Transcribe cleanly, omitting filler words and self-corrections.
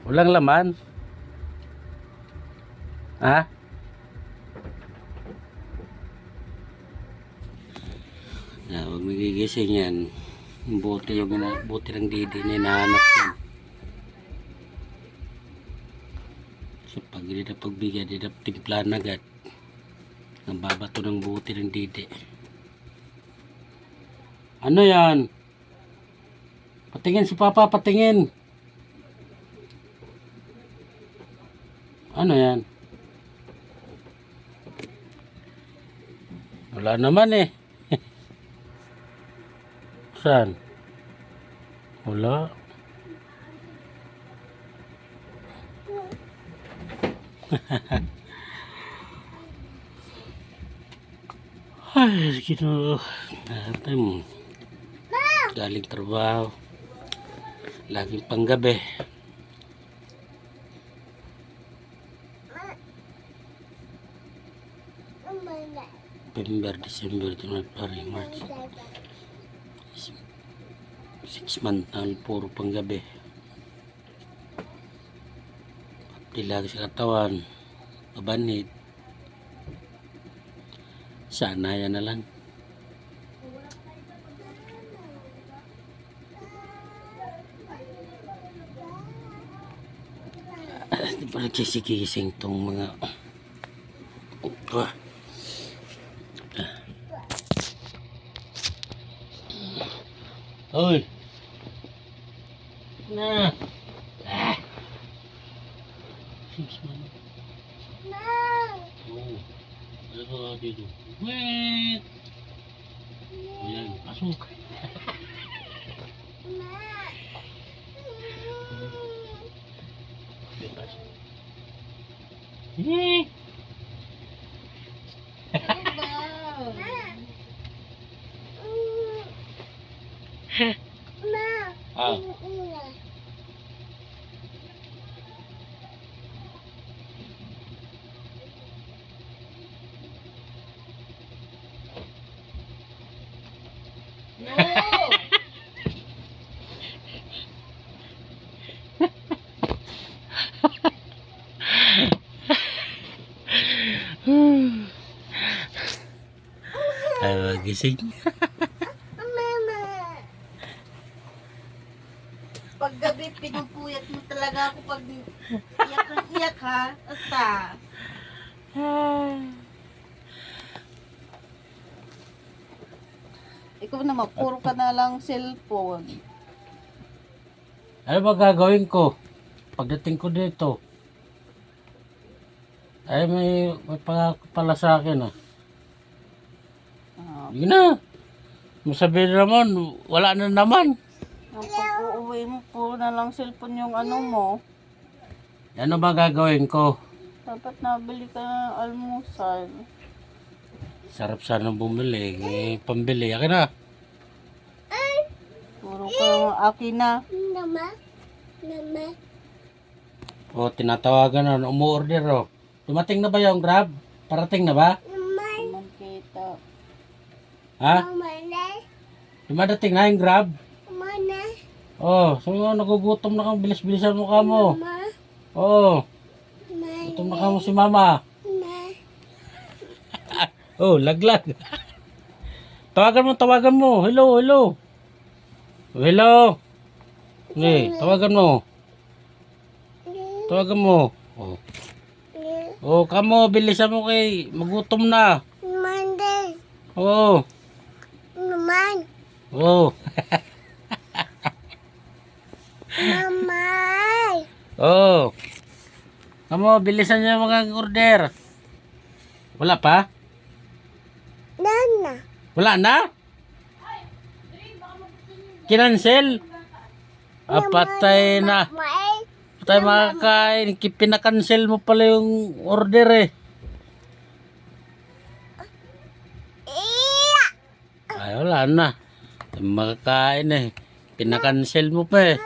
Walang laman. Ha? Huwag magigising yan. Buti ng didi na hinahanap yan. So pag hindi na pagbigyan, hindi na timplan agad. Ang babato ng buti ng didi. Ano yan? Patingin si Papa, patingin. Ano yan? Wala naman eh. Saan? Wala. Ay, Ginoo. Natin. Galing trabaho. Laging panggabi. November, December, January, February, March. 6 months na puro panggabi. Pilag sa katawan. Mabanhid. Sana yan na lang. Di ba nagsisigising tong mga Hoy. Na. Ah. 6 months. Oh. Ano ba dito? Wait. Ayan, pasok. Eh. Ah. Ay, magising. Paggabi, pinupuyat mo talaga ako pag iyak ng iyak ha. Ata. Ikaw naman, puro ka na lang cellphone. Ano ba gagawin ko? Pagdating ko dito. Ay, may pala sa akin ah. Yun na. Masabi naman, wala na naman. Ang pag-uuwi mo, puro na lang cellphone yung ano mo. Ano ba gagawin ko? Dapat nabili ka ng almusal. Sarap sana bumili. Pambili. Akin na. Puro ka akin na. O, tinatawagan na. Umu-order o. Dumating na ba yung Grab? Parating na ba? Naman kita. Ha? Dumadating na yung Grab? Oh, so nagugutom na kang bilis-bilisan mo ka mo. Oh. Gutom na ka mo si Mama. Oh, laglag. Tawagan mo. Hello, hello. Hello. Hey, tawagan mo. Tawagan mo. Oh. Oh, kamo, bilisan mo kay magutom na. Oh. Oh. Oh. Kamo, bilisan niyo mga order. Wala pa? Wala na? Kinansel? Patay na. Patay makakain. Pinakansel mo pala yung order eh. Ay, wala na. Makakain eh. Pinakansel mo pa eh.